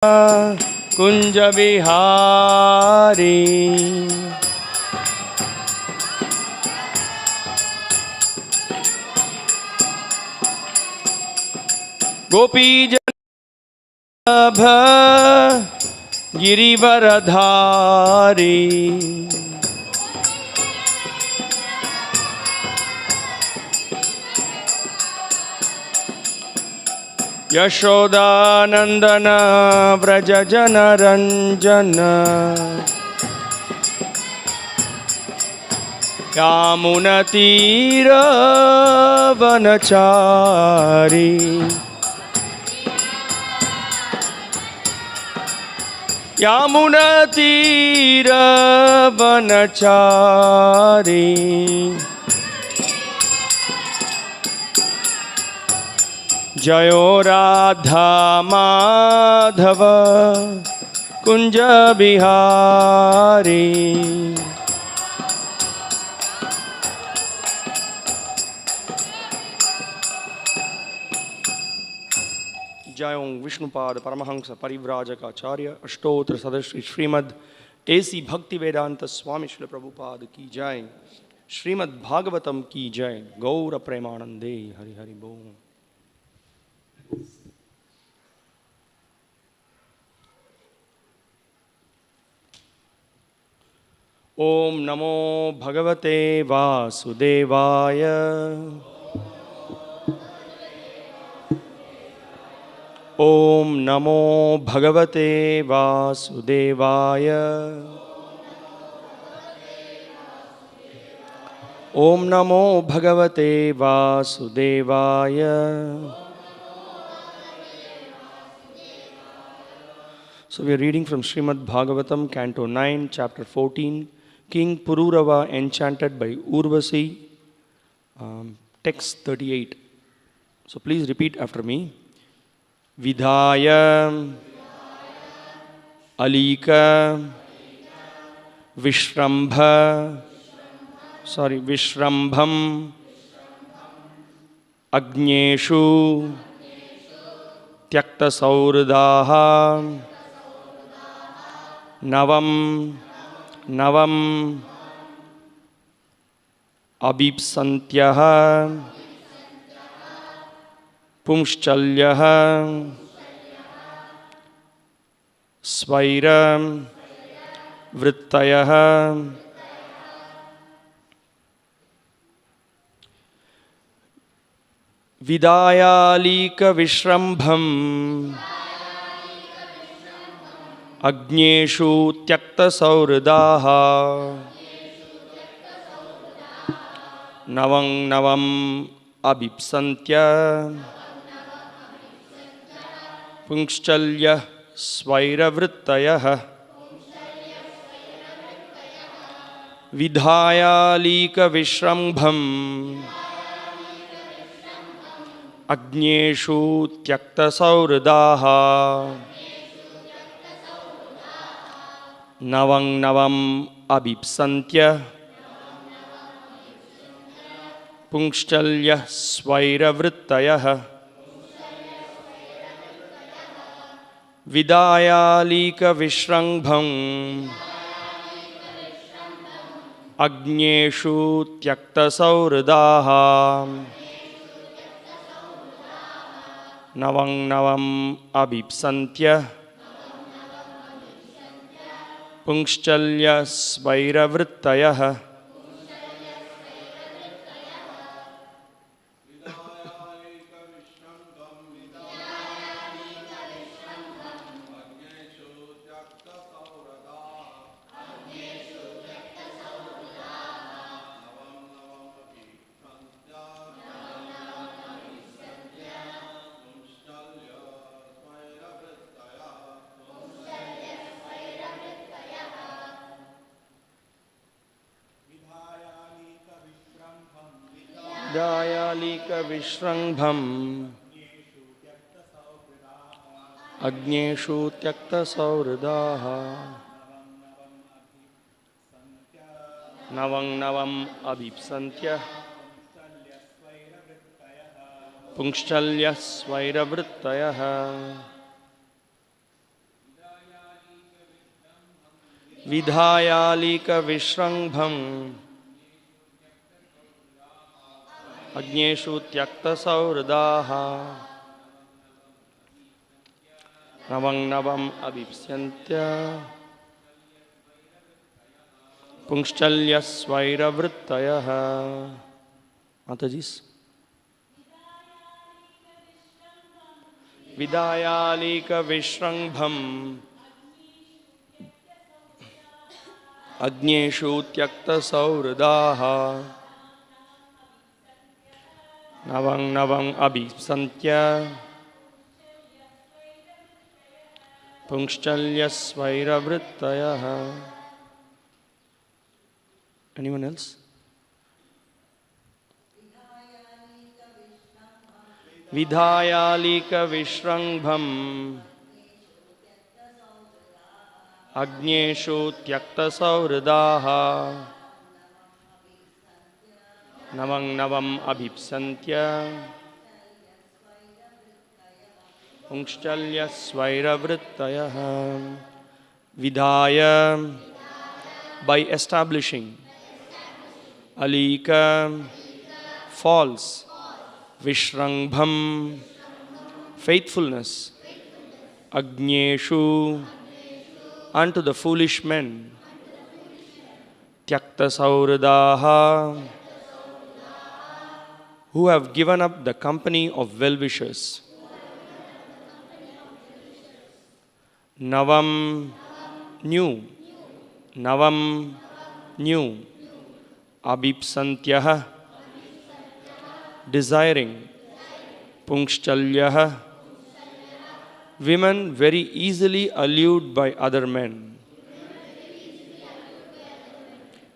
कुंज बिहारी गोपीजन गिरिवरधारी यशोदानंदन व्रज जन रंजन यामुनतीर वनचारी यामुनतीर वनचारी जयो राधा माधव कुंज बिहारी। जय ओं विष्णुपाद परमहंस परिव्राजकाचार्य अष्टोत्तर सदस्य श्रीमद् एसी भक्ति वेदांत स्वामी श्री प्रभुपाद की जय। श्रीमद् भागवतम की जय। गौर प्रेमानंदे हरि हरि बोल। ओम नमो भगवते वासुदेवाय। ओम नमो भगवते वासुदेवाय। ओम नमो भगवते वासुदेवाय। So we are reading from Srimad Bhagavatam, Canto 9, Chapter 14, King Pururava enchanted by Urvasi, text 38. So please repeat after me. Vidhaya Alika Vishrambham Agneshu Tyakta Saurdaha Navam Abhipsantyaha Pumschalyaha Svaira Vrittayaha Vidayalika Vishrambham Agneshu Tyakta Saurdaha Navam Abhipsantya Pungschalya Svaira Vidhayalika Vishrambham Agneshu Tyakta Saurdaha Navam Abhipsantya Pungschalya Svaira Vidayalika Vishrambham Agneshu Tyakta Saurdaha Navam Abhipsantya Pungschalya Svaira Vidayalika Vishrambham Agneshu Tyakta Saurdaha Navam Abhipsantya Pungschalya Svaira Vrittayaha विधायालीक विश्रंभम अग्नेषु त्यक्त सौहृदाः नवं नवम अभिप्स्यन्त्य पुंश्चल्यस्वैरवृत्तयः. माताजी's. विदायालीक विश्रंभम अग्नेषु त्यक्त सौहृदाः नवं नवं अभिप्स्यन्त्य पुंश्चल्यस्वैरवृत्तयः. Anyone else? विधायालीक विश्रंभम अग्नेषु त्यक्त सौहृदाः नवं नवम अभिप्स्यन्त्य पुंश्चल्यस्वैरवृत्तयः. Vidhaya, by establishing. Alika, false. Vishrambham, faithfulness. Agneshu, unto the foolish men. Tyakta sauradaha, who have given up the company of well-wishers. Navam, new. Navam, new. Abhipsantyah, desiring. Pungshchalyah, women very easily allured by other men.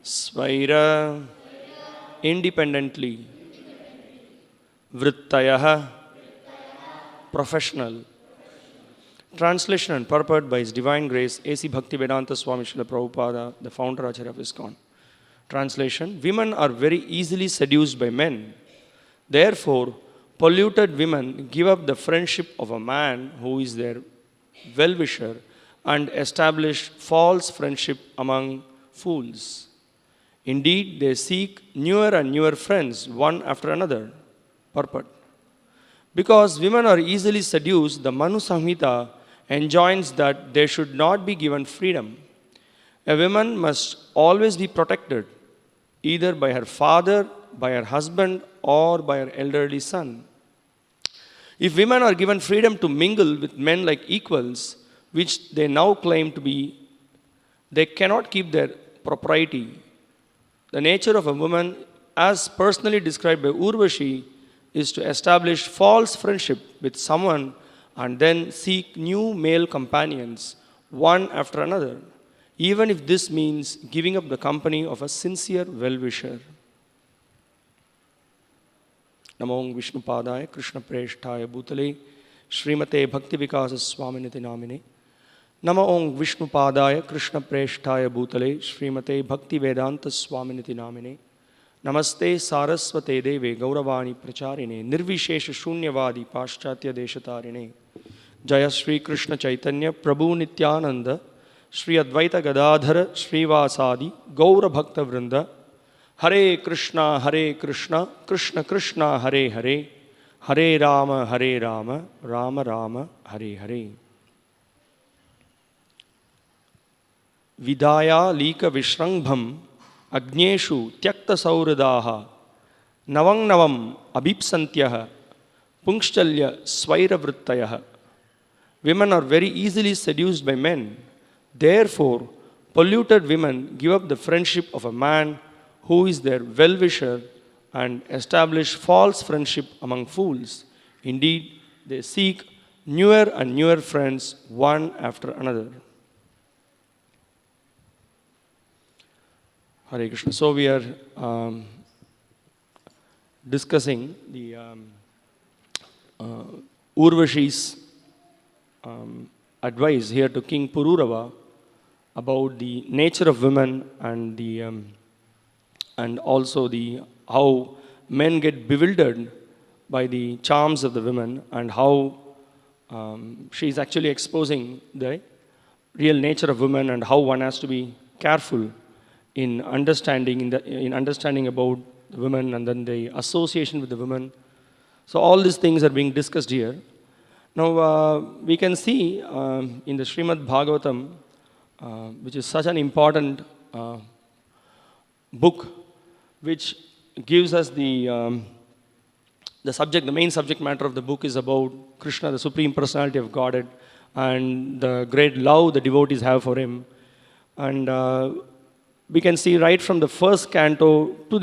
Svaira, independently. Vrittayah, professional. Translation and purport by His Divine Grace A.C. Bhaktivedanta Swami Srila Prabhupada, the founder Acharya of ISKCON. Translation: women are very easily seduced by men. Therefore, polluted women give up the friendship of a man who is their well-wisher and establish false friendship among fools. Indeed, they seek newer and newer friends, one after another. Purport: because women are easily seduced, the Manu Samhita enjoins that they should not be given freedom. A woman must always be protected, either by her father, by her husband, or by her elderly son. If women are given freedom to mingle with men like equals, which they now claim to be, they cannot keep their propriety. The nature of a woman, as personally described by Urvashi, is to establish false friendship with someone and then seek new male companions, one after another, even if this means giving up the company of a sincere well-wisher. Namo Vishnu Padaya Krishna Preshtaya Bhutale Srimate Bhakti Vikasa Swaminiti Namine. Namo Vishnu Padaya Krishna Preshtaya Bhutale Srimate Bhakti Vedanta Swaminiti Namine. Namaste Saraswate Deve Gauravani Pracharine Nirvishesha Shunyavadi Paschatya Deshatarine. Jaya Sri Krishna Chaitanya Prabhu Nityananda Sri Advaita Gadadhara Srivasadi Gaura Bhakta Vrinda. Hare Krishna, Krishna Krishna, Hare Hare, Hare Rama, Rama Rama, Hare Hare. Vidaya Lika Vishrangbham Agneshu Tyakta Sauradaha Navang Navam Abhipsantyah Pungshchalya Svairavrittayah. Women are very easily seduced by men. Therefore, polluted women give up the friendship of a man who is their well-wisher and establish false friendship among fools. Indeed, they seek newer and newer friends, one after another. Hare Krishna. So we are discussing the Urvashi's advice here to King Pururava about the nature of women and the and also the how men get bewildered by the charms of the women, and how she is actually exposing the real nature of women and how one has to be careful in understanding about the women and then the association with the women. So all these things are being discussed here. Now we can see in the Srimad Bhagavatam, which is such an important book, which gives us the main subject matter of the book is about Krishna, the Supreme Personality of Godhead, and the great love the devotees have for him. And we can see right from the first canto to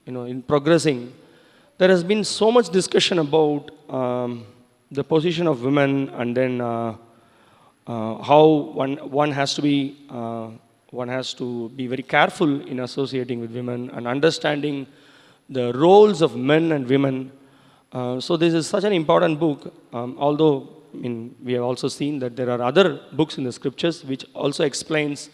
in progressing, there has been so much discussion about the position of women, and then how one has to be very careful in associating with women and understanding the roles of men and women. So this is such an important book, although we have also seen that there are other books in the scriptures which also explains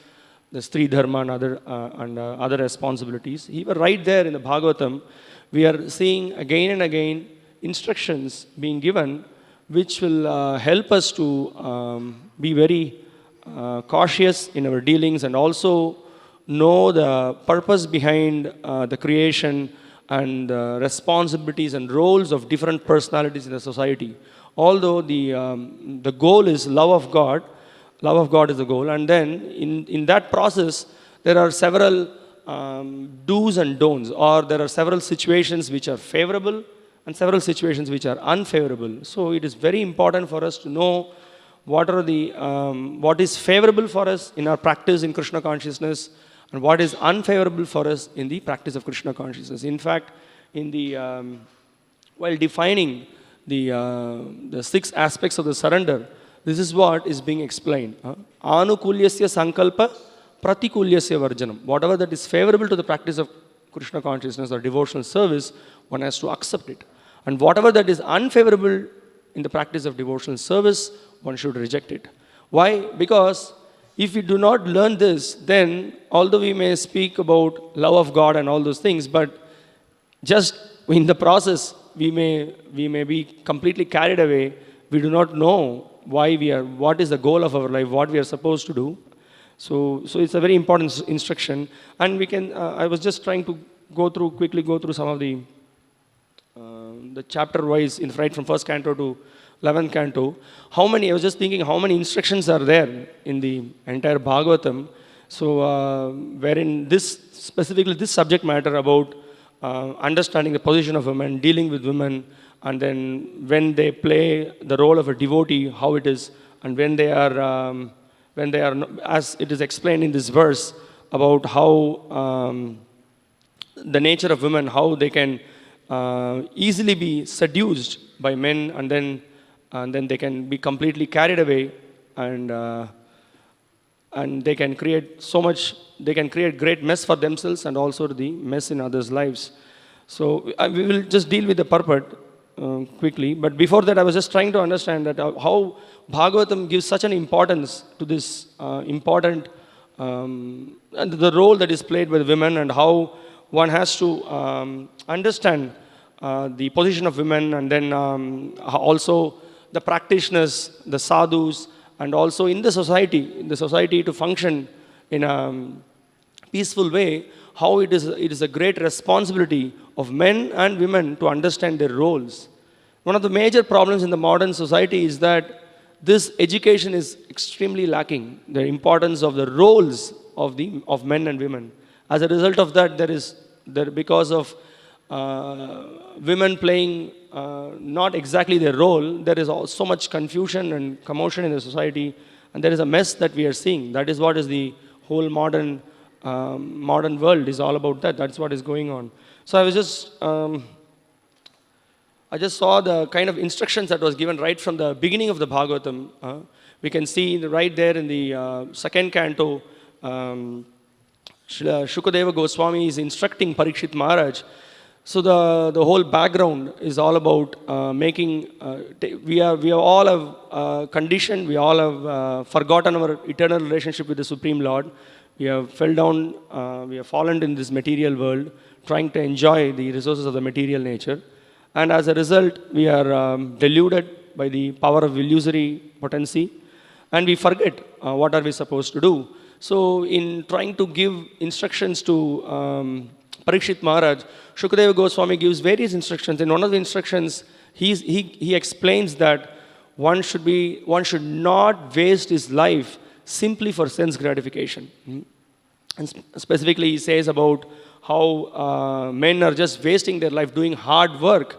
the Stri Dharma and other responsibilities. Even right there in the Bhagavatam, we are seeing again and again instructions being given which will help us to be very cautious in our dealings and also know the purpose behind the creation and the responsibilities and roles of different personalities in the society. Although the goal is love of God is the goal, and then in that process there are several do's and don'ts, or there are several situations which are favorable and several situations which are unfavorable. So it is very important for us to know what is favorable for us in our practice in Krishna consciousness and what is unfavorable for us in the practice of Krishna consciousness. In fact, while defining the 6 aspects of the surrender, this is what is being explained. Anukulyasya sankalpa pratikulyasya varjanam. Whatever that is favorable to the practice of Krishna consciousness or devotional service, one has to accept it. And whatever that is unfavorable in the practice of devotional service, one should reject it. Why? Because if we do not learn this, then although we may speak about love of God and all those things, but just in the process, we may be completely carried away. We do not know what is the goal of our life, what we are supposed to do. So it's a very important instruction. And we can, I was just trying to quickly go through some of the chapter wise, right from first canto to 11th canto. I was just thinking how many instructions are there in the entire Bhagavatam. So wherein specifically this subject matter about understanding the position of women, dealing with women, and then when they play the role of a devotee, how it is, and when they are, as it is explained in this verse, about how the nature of women, how they can easily be seduced by men, and then they can be completely carried away, and they can create great mess for themselves and also the mess in others' lives. So we will just deal with the purport quickly. But before that, I was just trying to understand that how Bhagavatam gives such an importance to this important and the role that is played by the women, and how one has to understand the position of women, and then also the practitioners, the sadhus, and also in the society to function in a peaceful way, how it is a great responsibility of men and women to understand their roles. One of the major problems in the modern society is that this education is extremely lacking, the importance of the roles of men and women. As a result of that, because of women playing not exactly their role, there is so much confusion and commotion in the society, and there is a mess that we are seeing. That is what is the whole modern world is all about. That's what is going on. So I just saw the kind of instructions that was given right from the beginning of the Bhagavatam. We can see right there in the second canto, Shukadeva Goswami is instructing Parikshit Maharaj. So the whole background is all about we all have conditioned, we all have forgotten our eternal relationship with the Supreme Lord. We have we have fallen in this material world, trying to enjoy the resources of the material nature. And as a result, we are deluded by the power of illusory potency, and we forget what are we supposed to do. So in trying to give instructions to Parikshit Maharaj, Shukadeva Goswami gives various instructions. In one of the instructions, he explains that one should not waste his life simply for sense gratification. And specifically, he says about how men are just wasting their life doing hard work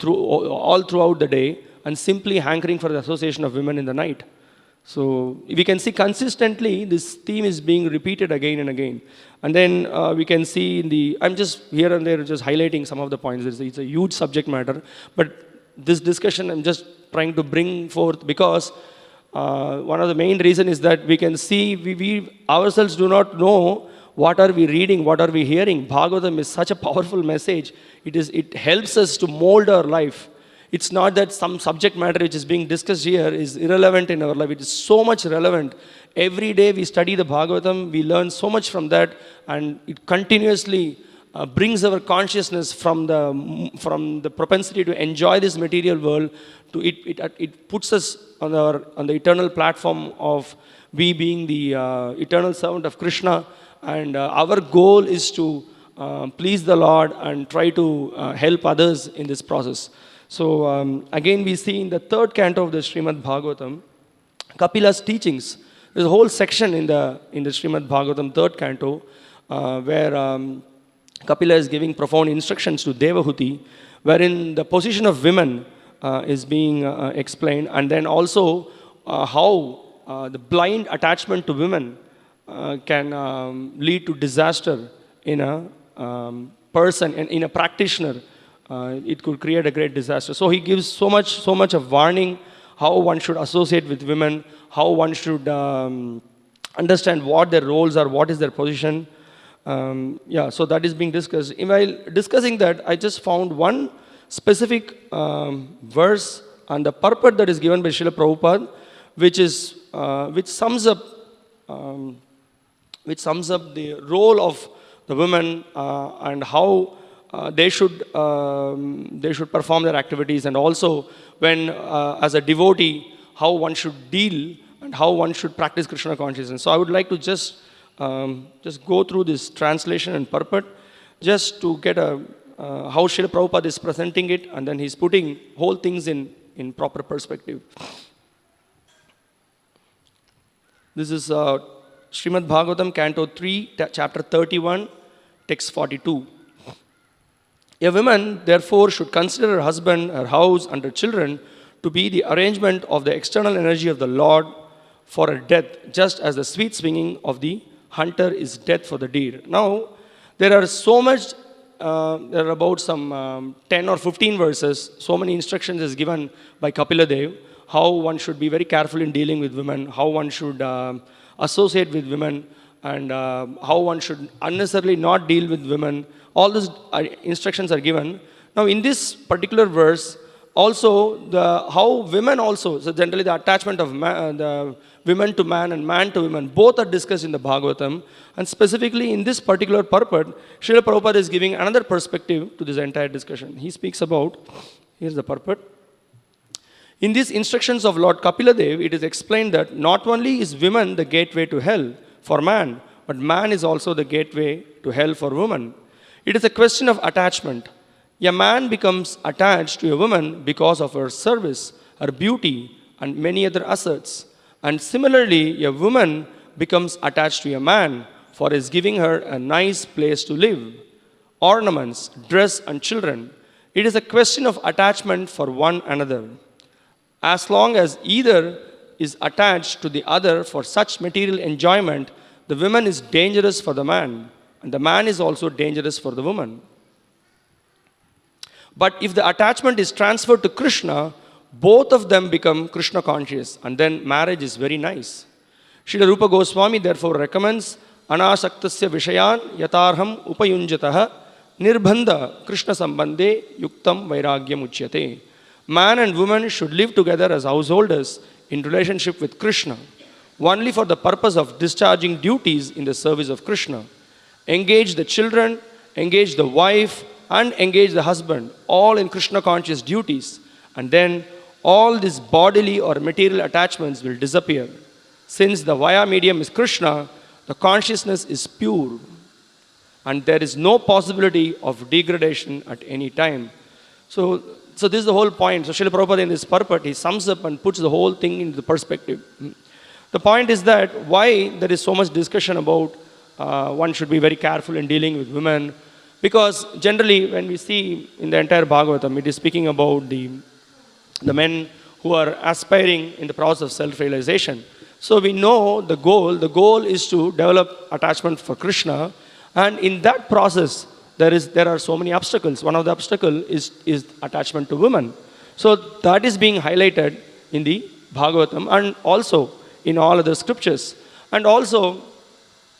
all throughout the day and simply hankering for the association of women in the night. So we can see consistently this theme is being repeated again and again. And then we can see I'm just here and there just highlighting some of the points. It's a huge subject matter. But this discussion I'm just trying to bring forth because one of the main reasons is that we can see we ourselves do not know what are we reading, what are we hearing. Bhagavatam is such a powerful message. It helps us to mold our life. It's not that some subject matter which is being discussed here is irrelevant in our life. It is so much relevant. Every day we study the Bhagavatam, we learn so much from that, and it continuously brings our consciousness from the propensity to enjoy this material world to it puts us on the eternal platform of we being the eternal servant of Krishna, and our goal is to please the Lord and try to help others in this process. So again, we see in the third canto of the Srimad Bhagavatam, Kapila's teachings. There's a whole section in the Srimad Bhagavatam third canto where Kapila is giving profound instructions to Devahuti, wherein the position of women is being explained, and then also how the blind attachment to women can lead to disaster in a person, in a practitioner. It could create a great disaster. So he gives so much of warning how one should associate with women, how one should understand what their roles are, what is their position. So that is being discussed. While discussing that, I just found one specific verse and the purport that is given by Srila Prabhupada, which sums up the role of the women and how they should perform their activities, and also when as a devotee how one should deal and how one should practice Krishna consciousness. So I would like to just go through this translation and purport just to get how Srila Prabhupada is presenting it, and then he's putting whole things in proper perspective. This is Srimad Bhagavatam, Canto 3, Chapter 31, Text 42. A woman, therefore, should consider her husband, her house, and her children to be the arrangement of the external energy of the Lord for her death, just as the sweet swinging of the hunter is death for the deer. Now, there are about some 10 or 15 verses, so many instructions is given by Kapila Dev, how one should be very careful in dealing with women, how one should associate with women, and how one should unnecessarily not deal with women. All these instructions are given. Now, in this particular verse, also how women also, so generally the attachment of the women to man and man to women, both are discussed in the Bhagavatam. And specifically in this particular purport, Srila Prabhupada is giving another perspective to this entire discussion. He speaks about, here's the purport. In these instructions of Lord Kapila Dev, it is explained that not only is women the gateway to hell for man, but man is also the gateway to hell for woman. It is a question of attachment. A man becomes attached to a woman because of her service, her beauty, and many other assets. And similarly, a woman becomes attached to a man for his giving her a nice place to live, ornaments, dress, and children. It is a question of attachment for one another. As long as either is attached to the other for such material enjoyment, the woman is dangerous for the man, and the man is also dangerous for the woman. But if the attachment is transferred to Krishna, both of them become Krishna conscious, and then marriage is very nice. Srila Rupa Goswami therefore recommends anasaktasya vishayan yatarham upayunjataha nirbandha Krishna sambandhe yuktam vairagyam uchyate. Man and woman should live together as householders in relationship with Krishna, only for the purpose of discharging duties in the service of Krishna. Engage the children, engage the wife, and engage the husband, all in Krishna conscious duties, and then all these bodily or material attachments will disappear. Since the via medium is Krishna, The consciousness is pure, and there is no possibility of degradation at any time. So this is the whole point. So Srila Prabhupada in this purport, he sums up and puts the whole thing into the perspective. The point is that why there is so much discussion about one should be very careful in dealing with women, because generally when we see in the entire Bhagavatam, it is speaking about the men who are aspiring in the process of self-realization. So we know the goal is to develop attachment for Krishna, and in that process there are so many obstacles. One of the obstacles is attachment to women. So that is being highlighted in the Bhagavatam and also in all other scriptures. And also,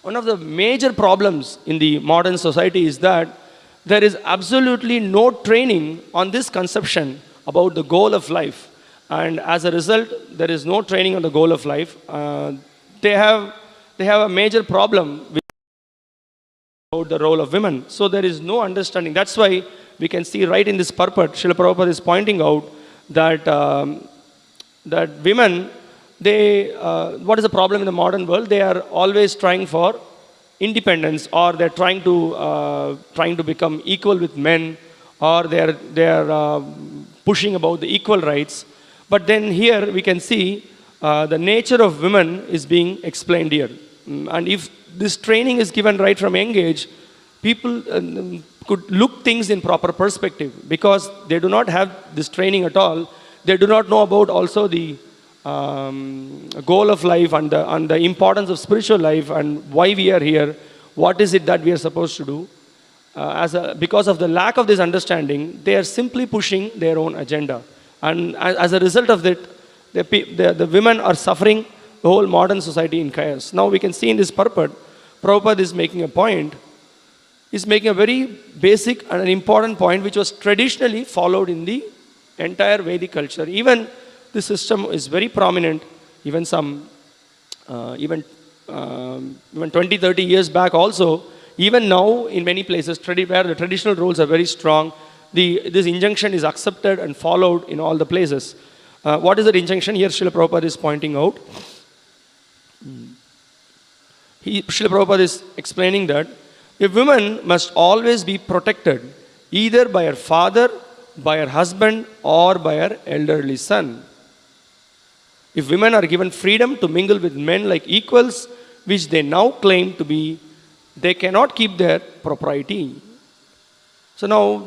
one of the major problems in the modern society is that there is absolutely no training on this conception about the goal of life. And as a result, there is no training on the goal of life. They have a major problem with about the role of women. So there is no understanding. That's why we can see right in this purport, Srila Prabhupada is pointing out that, that women, what is the problem in the modern world? They are always trying for independence, or they're trying to become equal with men, or they're pushing about the equal rights. But then here we can see the nature of women is being explained here. And if this training is given right from young age, people could look things in proper perspective, because they do not have this training at all. They do not know about also the goal of life and the importance of spiritual life and why we are here, what is it that we are supposed to do. Because of the lack of this understanding, they are simply pushing their own agenda. And as a result of that, the women are suffering the whole modern society in chaos. Now we can see in this purport, Prabhupada is making a point. He's making a very basic and an important point which was traditionally followed in the entire Vedic culture. Even this system is very prominent, even 20, 30 years back also. Even now, in many places, where the traditional roles are very strong, this injunction is accepted and followed in all the places. What is that injunction? Here Srila Prabhupada is pointing out. Srila Prabhupada is explaining that a woman must always be protected, either by her father, by her husband, or by her elderly son. If women are given freedom to mingle with men like equals, which they now claim to be, they cannot keep their propriety. So now,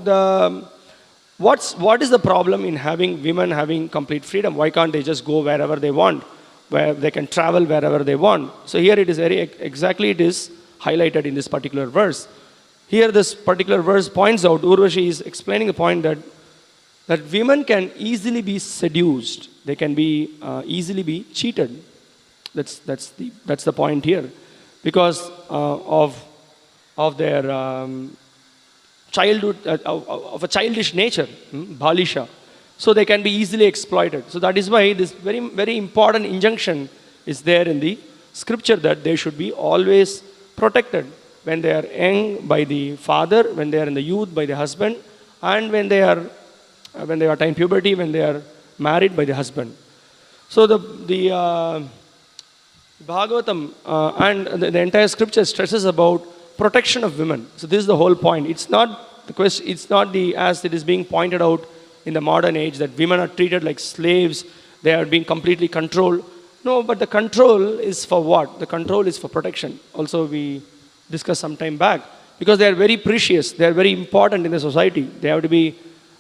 what is the problem in having women having complete freedom? Why can't they just go wherever they want, where they can travel wherever they want? So here it is exactly it is highlighted in this particular verse. Here this particular verse points out, Urvashi is explaining the point that women can easily be seduced. They can be easily be cheated. That's the point here, because of their childhood, of a childish nature, balisha. So they can be easily exploited. So that is why this very, very important injunction is there in the scripture, that they should be always protected when they are young by the father, when they are in the youth by the husband, and when they are attained puberty, when they are married by the husband. So the Bhagavatam and the entire scripture stresses about protection of women. So this is the whole point. It's not the question. It's not as it is being pointed out in the modern age, that women are treated like slaves. They are being completely controlled. No, but the control is for what? The control is for protection. Also, we discussed some time back, because they are very precious. They are very important in the society. They have to be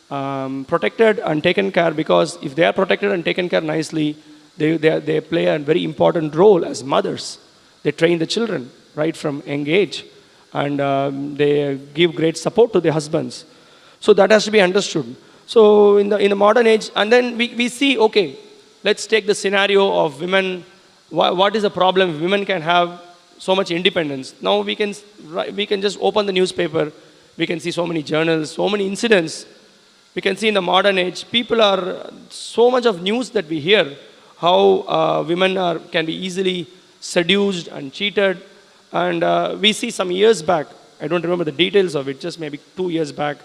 protected and taken care, because if they are protected and taken care nicely, they play a very important role as mothers. They train the children right from young age, and they give great support to their husbands. So that has to be understood. So in the modern age, and then we see, okay, let's take the scenario of women. What is the problem if women can have so much independence? Now we can just open the newspaper. We can see so many journals, so many incidents. We can see in the modern age, people are, so much of news that we hear, how women can be easily seduced and cheated. And we see some years back, I don't remember the details of it, just maybe 2 years back,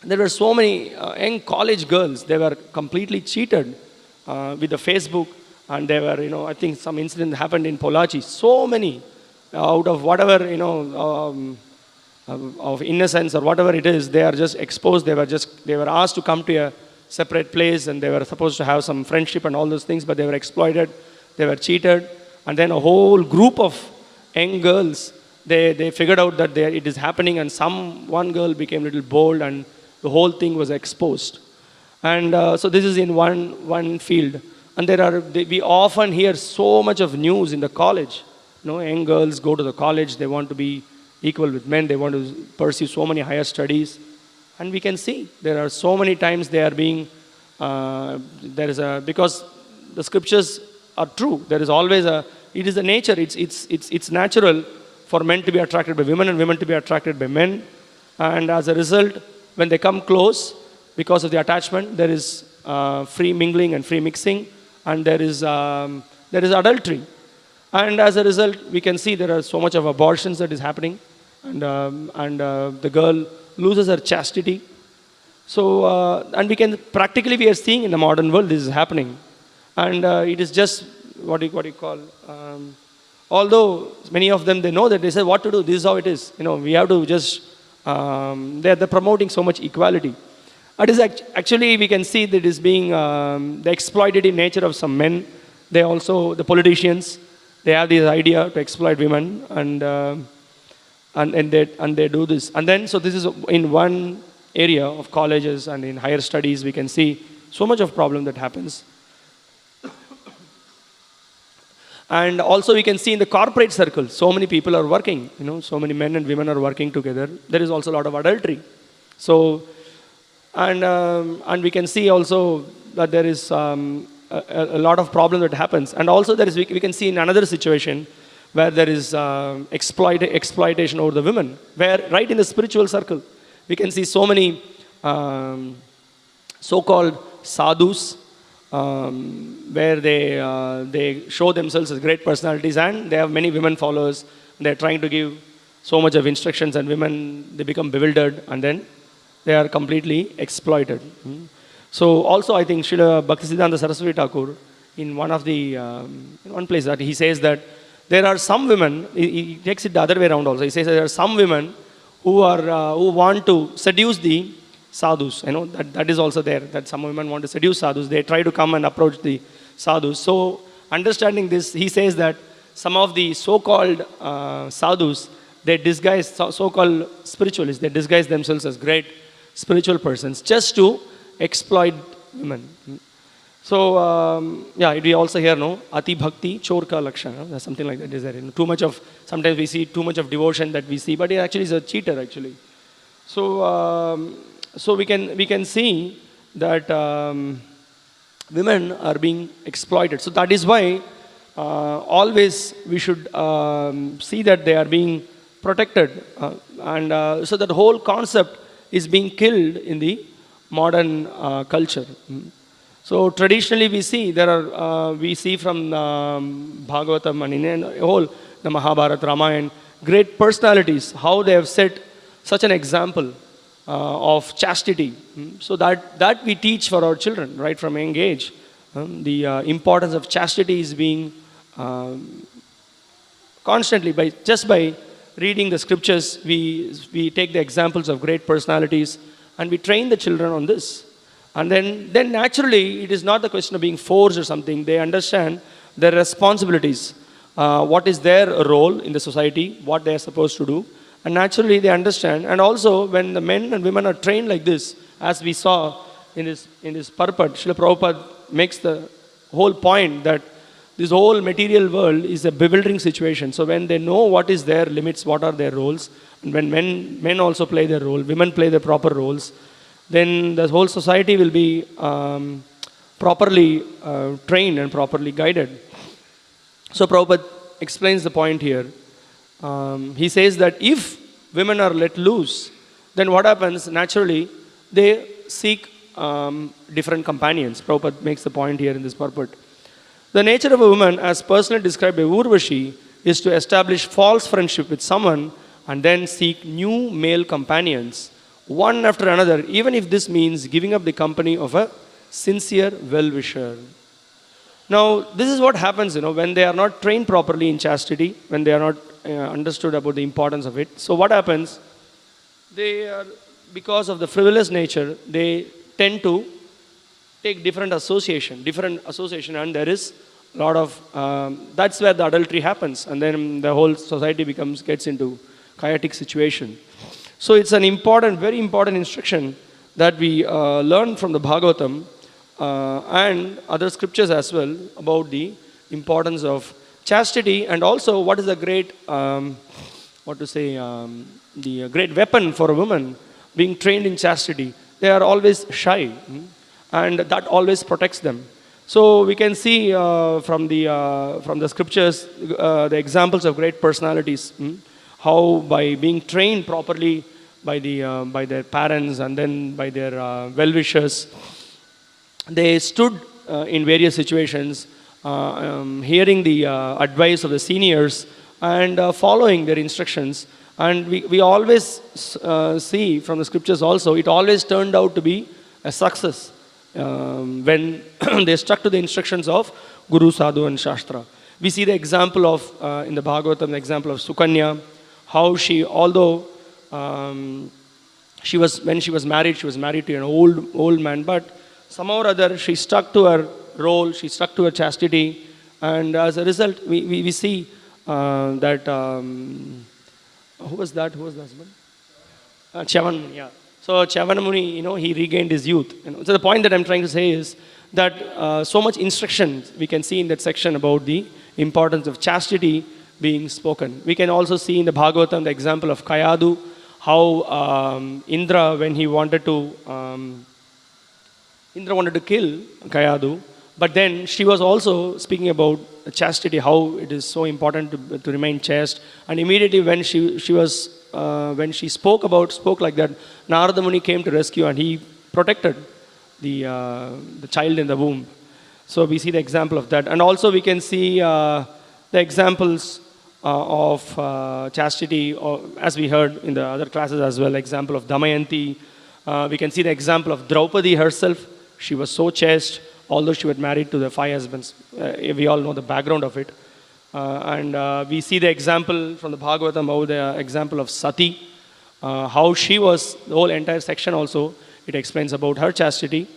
there were so many young college girls, they were completely cheated with the Facebook, and they were, I think some incident happened in Polachi. So many, out of whatever, of innocence or whatever it is, they are just exposed. They were asked to come to a separate place, and they were supposed to have some friendship and all those things, but they were exploited, they were cheated, and then a whole group of young girls, they figured out that it is happening, and one girl became a little bold, and the whole thing was exposed. And so this is in one field. And we often hear so much of news in the college. Young girls go to the college, they want to be equal with men, they want to pursue so many higher studies. And we can see there are so many times they are being, because the scriptures are true. There is always it is a nature, it's natural for men to be attracted by women and women to be attracted by men. And as a result, when they come close, because of the attachment, there is free mingling and free mixing, and there is adultery. And as a result, we can see there are so much of abortions that is happening, and the girl loses her chastity. So, and we are seeing in the modern world this is happening. And it is just, what do you call, although many of them, they know that, they say what to do, this is how it is. We have to just, they're promoting so much equality. It is actually, we can see that it is being, the exploitative nature of some men. The politicians, they have this idea to exploit women, and they do this. And then, so this is in one area of colleges and in higher studies, we can see so much of problem that happens. And also we can see in the corporate circle, so many people are working, so many men and women are working together. There is also a lot of adultery. So, and we can see also that there is a lot of problem that happens. And also we can see in another situation where there is exploitation over the women, where right in the spiritual circle, we can see so many so-called sadhus, where they show themselves as great personalities, and they have many women followers. They're trying to give so much of instructions, and women, they become bewildered, and then they are completely exploited. So also I think Srila Bhaktisiddhanta Saraswati Thakur, in one place that he says that there are some women, he takes it the other way around also. He says that there are some women who want to seduce the sadhus. That is also there, that some women want to seduce sadhus. They try to come and approach the sadhus. So understanding this, he says that some of the so-called sadhus, they disguise, so-called spiritualists, they disguise themselves as great spiritual persons just to exploit women. So, we also hear, Ati Bhakti Chorka Lakshana, something like that is there. Too much of, sometimes we see too much of devotion that we see, but it actually is a cheater actually. So, so we can see that women are being exploited. So that is why always we should see that they are being protected. And so that whole concept is being killed in the modern culture. So traditionally we see we see from Bhagavatam and in whole the Mahabharata, Ramayana, great personalities, how they have set such an example of chastity. So that we teach for our children right from young age. The importance of chastity is being constantly, by reading the scriptures, we take the examples of great personalities and we train the children on this. And then naturally, it is not the question of being forced or something. They understand their responsibilities, what is their role in the society, what they are supposed to do. And naturally, they understand. And also, when the men and women are trained like this, as we saw in this purport, Srila Prabhupada makes the whole point that this whole material world is a bewildering situation. So when they know what is their limits, what are their roles, and when men also play their role, women play their proper roles, then the whole society will be properly trained and properly guided. So Prabhupada explains the point here. He says that if women are let loose, then what happens? Naturally, they seek different companions. Prabhupada makes the point here in this purport. The nature of a woman, as personally described by Urvashi, is to establish false friendship with someone and then seek new male companions, one after another, even if this means giving up the company of a sincere well-wisher. Now, this is what happens, when they are not trained properly in chastity, when they are not understood about the importance of it. So what happens? They are, because of the frivolous nature, they tend to take different association, and there is a lot of, that's where the adultery happens, and then the whole society gets into chaotic situation. So it's an important, very important instruction that we learn from the Bhagavatam and other scriptures as well about the importance of chastity, and also what is the great, the great weapon for a woman being trained in chastity. They are always shy, and that always protects them. So we can see from the scriptures the examples of great personalities, how by being trained properly by their parents and then by their well-wishers, they stood in various situations, hearing the advice of the seniors and following their instructions. And we always see from the scriptures also, it always turned out to be a success when they stuck to the instructions of Guru, Sadhu and Shastra. We see the example of, in the Bhagavatam, the example of Sukanya, how she, although when she was married to an old man, but somehow or other she stuck to her role, she stuck to her chastity, and as a result, we see that, who was the husband? Chavan, yeah. So Chavanamuni, he regained his youth. So the point that I'm trying to say is that so much instruction we can see in that section about the importance of chastity being spoken. We can also see in the Bhagavatam the example of Kayadu, how Indra, when he wanted to kill Kayadu, but then she was also speaking about chastity, how it is so important to remain chaste. And immediately when she spoke like that, Narada Muni came to rescue, and he protected the child in the womb. So we see the example of that. And also we can see the examples of chastity, or, as we heard in the other classes as well, example of Damayanti. We can see the example of Draupadi herself. She was so chaste, although she was married to the 5 husbands. We all know the background of it. And we see the example from the Bhagavatam, how the example of Sati, how she was, the whole entire section also, it explains about her chastity.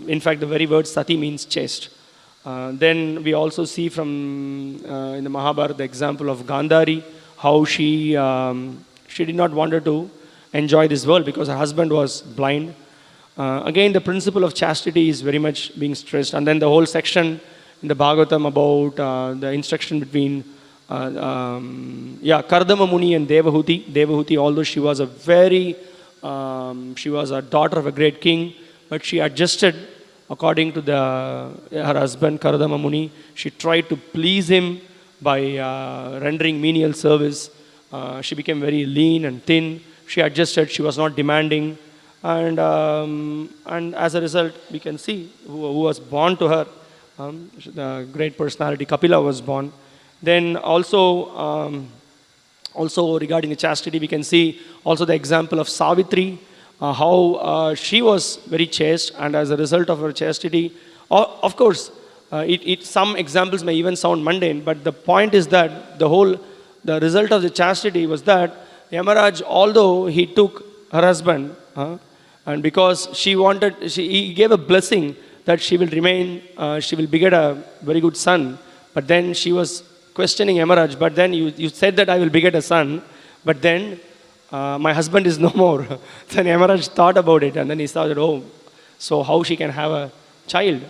In fact, the very word Sati means chaste. Then we also see from, in the Mahabharata, the example of Gandhari, how she did not want her to enjoy this world because her husband was blind. Again, the principle of chastity is very much being stressed. And then the whole section in the Bhagavatam about the instruction between Kardama Muni and Devahuti. Devahuti, although she was she was a daughter of a great king, but she adjusted according to her husband Kardama Muni. She tried to please him by rendering menial service. She became very lean and thin. She adjusted. She was not demanding. And as a result, we can see who was born to her. The great personality Kapila was born. Then also regarding the chastity, we can see also the example of Savitri, how she was very chaste, and as a result of her chastity, of course, some examples may even sound mundane, but the point is that the result of the chastity was that Yamaraj, although he took her husband, and because he gave a blessing that she will beget a very good son, but then she was questioning Yamaraj, but then you said that I will beget a son, but then my husband is no more. Then Yamaraj thought about it, and then he thought, oh, so how she can have a child?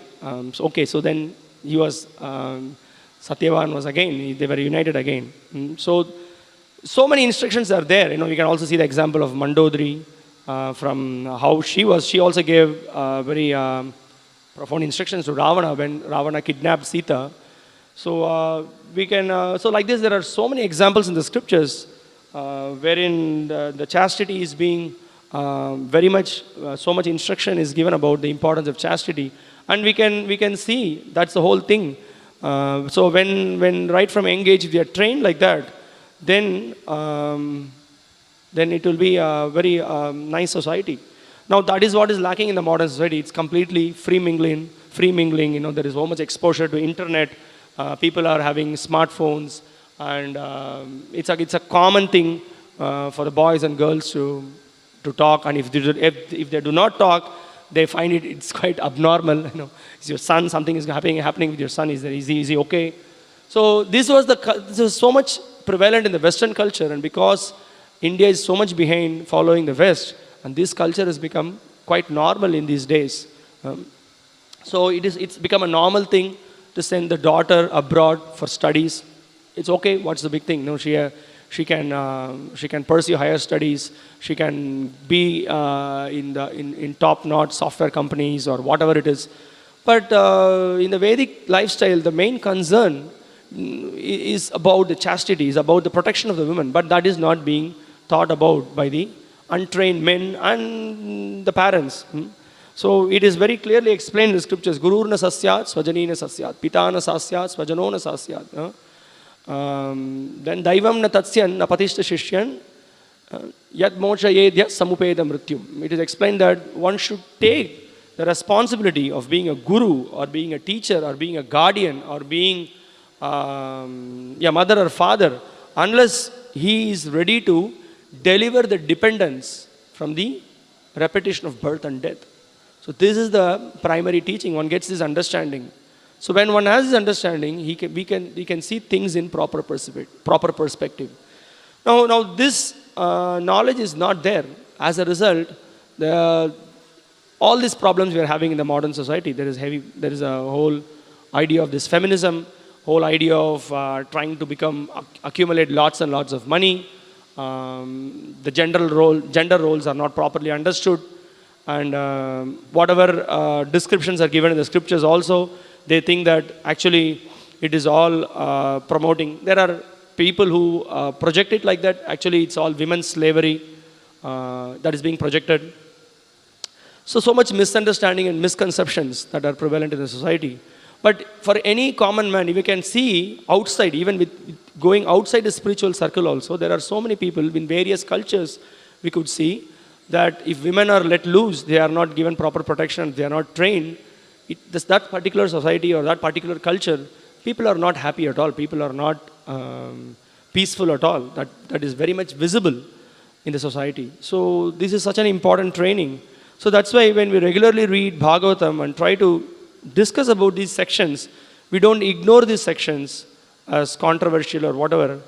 So then he was, Satyavan was again, they were united again. So many instructions are there. We can also see the example of Mandodari, from how she also gave very profound instructions to Ravana when Ravana kidnapped Sita. So so like this, there are so many examples in the scriptures wherein the chastity is being very much, so much instruction is given about the importance of chastity. And we can see that's the whole thing. So when right from young age, if we are trained like that, then it will be a very nice society. Now that is what is lacking in the modern society. It's completely free mingling, free mingling. There is so much exposure to internet. People are having smartphones, and it's a common thing for the boys and girls to talk. And if they do not talk, they find it's quite abnormal. Is your son, something is happening with your son? Is he okay? So this was so much prevalent in the Western culture, and because India is so much behind following the West, and this culture has become quite normal in these days. So it's become a normal thing to send the daughter abroad for studies. It's okay. What's the big thing? She can pursue higher studies. She can be in top-notch software companies or whatever it is. But in the Vedic lifestyle, the main concern is about the chastity, is about the protection of the women. But that is not being thought about by the untrained men and the parents. So it is very clearly explained in the scriptures. Gururna sasyat, swajanina sasyat, pitana sasyat, swajanona sasyat. Then daivam na tatsyan na patishta shishyan yad mocha yedya samupeda mrityum. It is explained that one should take the responsibility of being a guru or being a teacher or being a guardian or being mother or father unless he is ready to deliver the dependence from the repetition of birth and death. So this is the primary teaching. One gets this understanding. So when one has this understanding, we can see things in proper perspective. Now this knowledge is not there. As a result, all these problems we are having in the modern society. There is a whole idea of this feminism, whole idea of trying to accumulate lots and lots of money. The gender roles are not properly understood, and whatever descriptions are given in the scriptures also, they think that actually it is all promoting. There are people who project it like that. Actually, it's all women's slavery that is being projected. So much misunderstanding and misconceptions that are prevalent in the society. But for any common man, if you can see outside, even with going outside the spiritual circle also, there are so many people in various cultures, we could see that if women are let loose, they are not given proper protection, they are not trained, that particular society or that particular culture, people are not happy at all. People are not peaceful at all. That is very much visible in the society. So this is such an important training. So that's why when we regularly read Bhagavatam and try to discuss about these sections, we don't ignore these sections as controversial or whatever.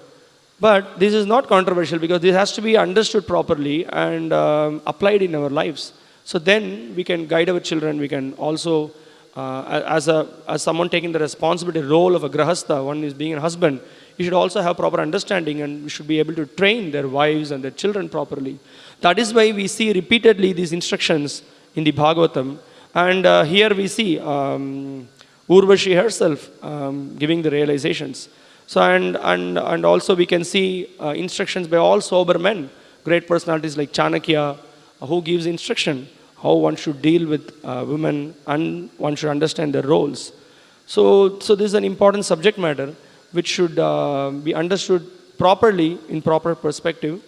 But this is not controversial because this has to be understood properly and applied in our lives. So then we can guide our children. We can also, as someone taking the responsibility role of a grahastha, one is being a husband, you should also have proper understanding and we should be able to train their wives and their children properly. That is why we see repeatedly these instructions in the Bhagavatam. And here we see Urvashi herself giving the realizations. So and also we can see instructions by all sober men, great personalities like Chanakya, who gives instruction how one should deal with women and one should understand their roles. So this is an important subject matter which should be understood properly in proper perspective.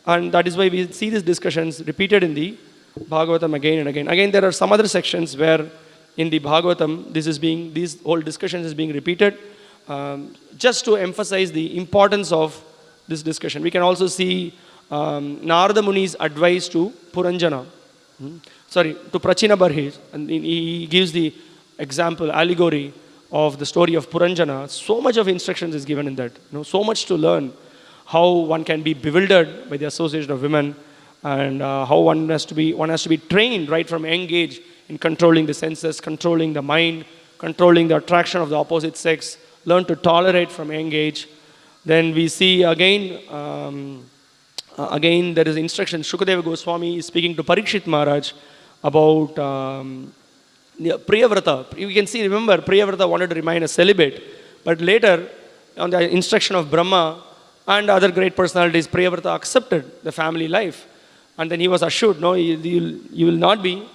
And that is why we see these discussions repeated in the Bhagavatam again and again. Again, there are some other sections where in the Bhagavatam, these whole discussions is being repeated just to emphasize the importance of this discussion. We can also see Narada Muni's advice to Puranjana, to Prachina Barhi, and he gives the example, allegory of the story of Puranjana. So much of instructions is given in that. So much to learn. How one can be bewildered by the association of women, and how one has to be trained right from young age in controlling the senses, controlling the mind, controlling the attraction of the opposite sex, learn to tolerate from young age. Then we see again there is instruction. Shukadeva Goswami is speaking to Parikshit Maharaj about Priyavrata. You can see, remember, Priyavrata wanted to remain a celibate, but later on the instruction of Brahma and other great personalities, Priyavrata accepted the family life. And then he was assured, no, you will not be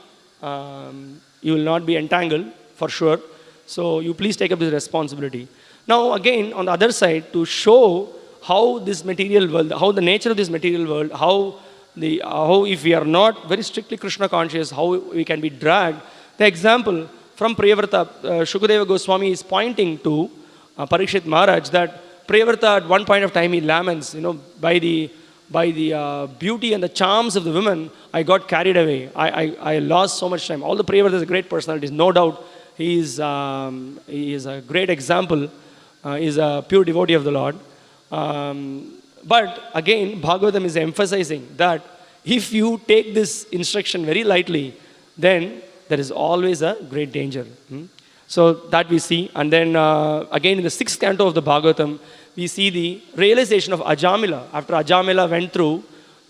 entangled for sure. So you please take up this responsibility. Now again, on the other side, to show how this material world, how the nature of this material world, how if we are not very strictly Krishna conscious, how we can be dragged. The example, from Priyavrata, Shukadeva Goswami is pointing to Parikshit Maharaj that Priyavrata at one point of time he laments, by the beauty and the charms of the women, I got carried away. I lost so much time. All the Priyavrata is a great personalities, no doubt. He is a great example. He is a pure devotee of the Lord. But again, Bhagavatam is emphasizing that if you take this instruction very lightly, then there is always a great danger. So that we see. And then again in the 6th canto of the Bhagavatam, we see the realization of Ajamila. After Ajamila went through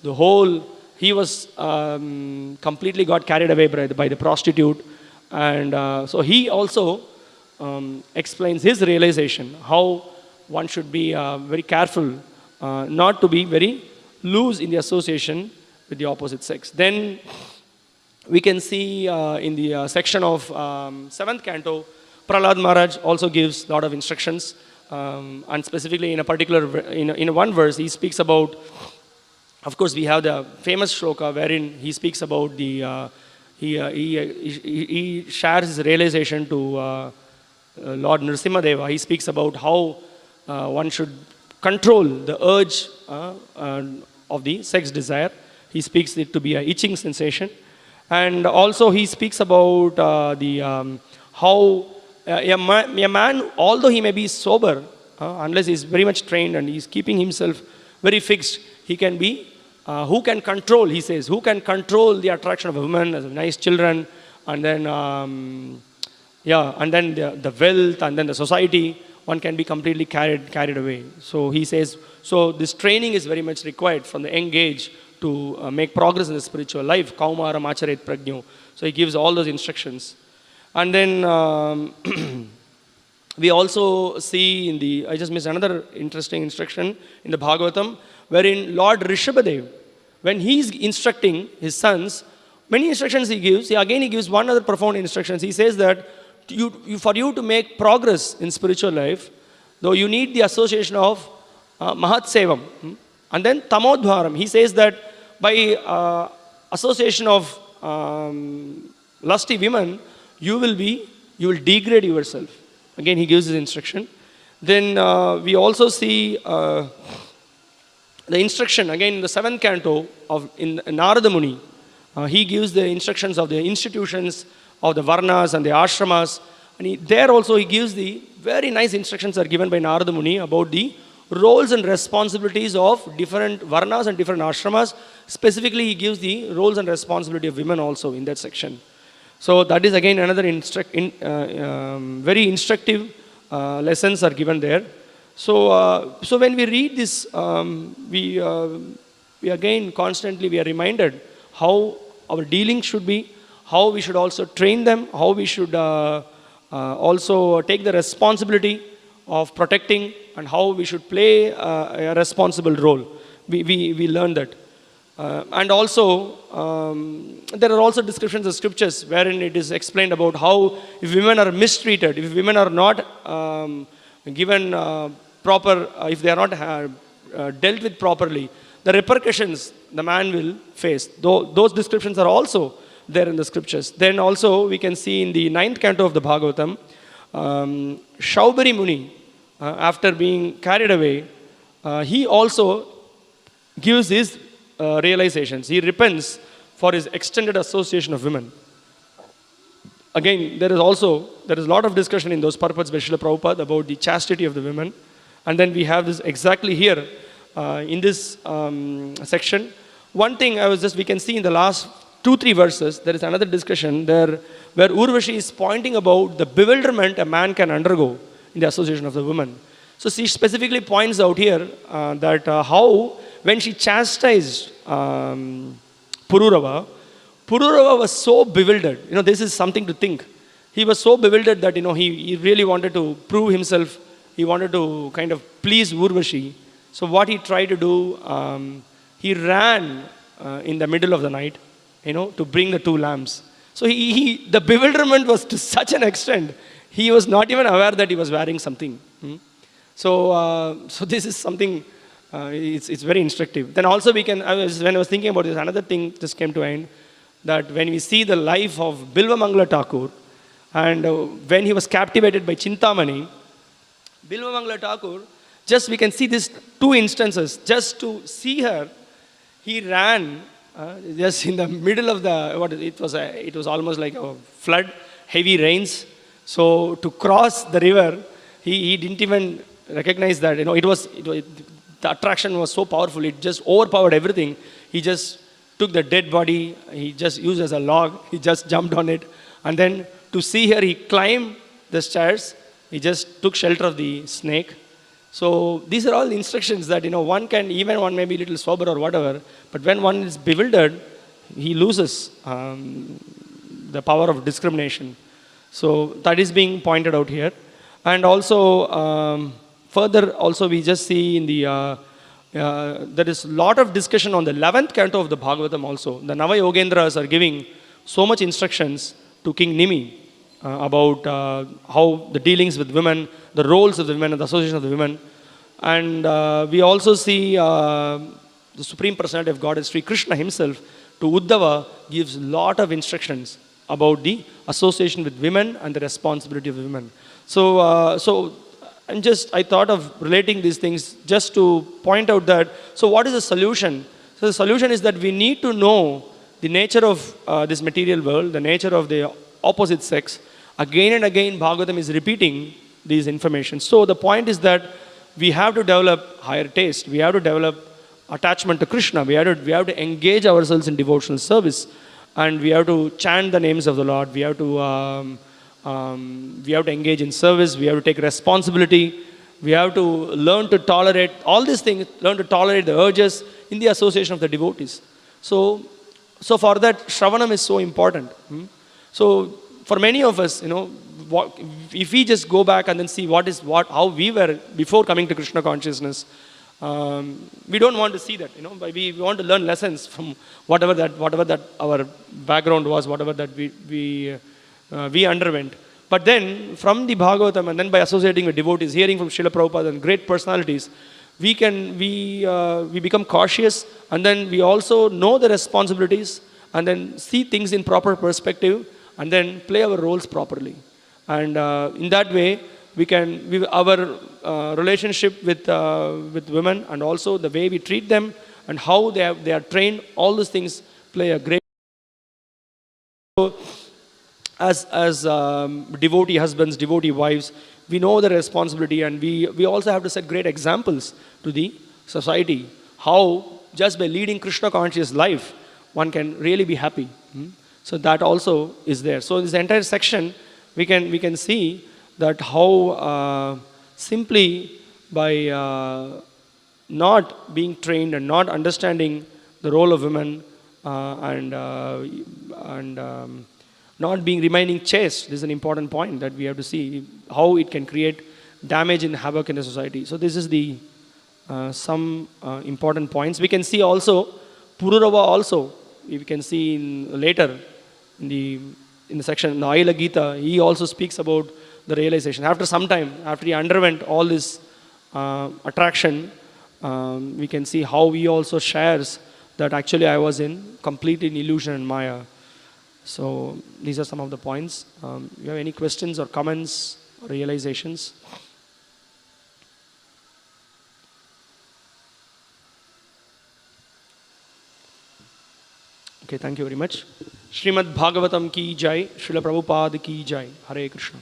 the whole, he was completely got carried away by the prostitute. And so he also explains his realization, how one should be very careful not to be very loose in the association with the opposite sex. Then we can see in the section of 7th canto, Prahlad Maharaj also gives a lot of instructions, and specifically in a particular, in one verse, he speaks about, of course, we have the famous shloka wherein he speaks about the, he shares his realization to Lord Nrsimhadeva. He speaks about how one should control the urge of the sex desire. He speaks it to be a itching sensation. And also he speaks about how a man, although he may be sober, unless he's very much trained and he's keeping himself very fixed, he can be, who can control, he says, who can control the attraction of a woman, as nice children, and then, and then the wealth, and then the society, one can be completely carried away. So he says, so this training is very much required from the young age to make progress in the spiritual life. Kaumaram acharet prajño. So he gives all those instructions. And then we also see in the, I just missed another interesting instruction in the Bhagavatam, wherein Lord Rishabhadev, when he's instructing his sons, many instructions he gives. He gives one other profound instructions. He says that for you to make progress in spiritual life, though you need the association of Mahat Sevam. And then Tamodhvaram, he says that by association of lusty women, you will degrade yourself. Again, he gives his instruction. Then we also see the instruction, again in the 7th canto in Narada Muni. He gives the instructions of the institutions, of the Varnas and the Ashramas. And there also he gives the very nice instructions are given by Narada Muni about the roles and responsibilities of different Varnas and different Ashramas. Specifically, he gives the roles and responsibility of women also in that section. So that is again another very instructive lessons are given there. So, so when we read this, we again constantly we are reminded how our dealing should be, how we should also train them, how we should also take the responsibility of protecting, and how we should play a responsible role. We learn that. And also, there are also descriptions of scriptures wherein it is explained about how if women are mistreated, if women are not given proper, if they are not dealt with properly, the repercussions the man will face. Those descriptions are also there in the scriptures. Then also we can see in the 9th canto of the Bhagavatam, Shaubari Muni, after being carried away, he also gives his realizations. He repents for his extended association of women. Again, there is a lot of discussion in those purports by Srila Prabhupada about the chastity of the women. And then we have this exactly here in this section. One thing we can see in the last 2-3 verses, there is another discussion there where Urvashi is pointing about the bewilderment a man can undergo in the association of the woman. So she specifically points out here that how when she chastised Pururava was so bewildered. This is something to think. He was so bewildered that, he really wanted to prove himself. He wanted to kind of please Urvashi. So what he tried to do, he ran in the middle of the night, to bring the 2 lambs. So the bewilderment was to such an extent, he was not even aware that he was wearing something. So this is something, it's very instructive. Then also when I was thinking about this, another thing just came to mind, that when we see the life of Bilva Mangala Thakur, And when he was captivated by Chintamani, Bilvamangala Thakur, just we can see these two instances. Just to see her, he ran just in the middle of the, it was almost like a flood, heavy rains. So to cross the river, he didn't even recognize that, the attraction was so powerful, it just overpowered everything. He just took the dead body, he just used as a log, he just jumped on it. And then to see her, he climbed the stairs, he just took shelter of the snake. So these are all the instructions that, one may be a little sober or whatever, but when one is bewildered, he loses the power of discrimination. So that is being pointed out here. And also, further also we just see in the, there is a lot of discussion on the 11th canto of the Bhagavatam also. The Nava Yogendras are giving so much instructions to King Nimi about how the dealings with women, the roles of the women and the association of the women. And we also see the Supreme Personality of Godhead, Sri Krishna himself, to Uddhava gives a lot of instructions about the association with women and the responsibility of the women. So, I thought of relating these things just to point out that, so what is the solution? So the solution is that we need to know the nature of this material world, the nature of the opposite sex. Again and again, Bhagavatam is repeating these information. So the point is that we have to develop higher taste. We have to develop attachment to Krishna. We have to engage ourselves in devotional service. And we have to chant the names of the Lord. We have to engage in service. We have to take responsibility. We have to learn to tolerate all these things, learn to tolerate the urges in the association of the devotees. So for that, Shravanam is so important. So for many of us, if we just go back and then see how we were before coming to Krishna consciousness, we don't want to see that. We want to learn lessons from whatever that our background was, whatever that we underwent. But then from the Bhagavatam and then by associating with devotees, hearing from Srila Prabhupada and great personalities, we become cautious, and then we also know the responsibilities and then see things in proper perspective and then play our roles properly. And in that way, our relationship with women and also the way we treat them and how they are trained, all those things play a great role. As devotee husbands, devotee wives, we know the responsibility, and we also have to set great examples to the society, how just by leading Krishna conscious life, one can really be happy. So that also is there. So this entire section, we can see that how simply by not being trained and not understanding the role of women and not remaining chaste, this is an important point that we have to see how it can create damage and havoc in the society. So this is the some important points. We can see also Pururava also. We can see later in the section in the Aila Gita, he also speaks about the realization. After some time, after he underwent all this attraction, we can see how he also shares that actually I was complete in illusion and Maya. So these are some of the points. You have any questions or comments or realizations? Okay, thank you very much. Srimad Bhagavatam ki jai, Srila Prabhupada ki jai. Hare Krishna.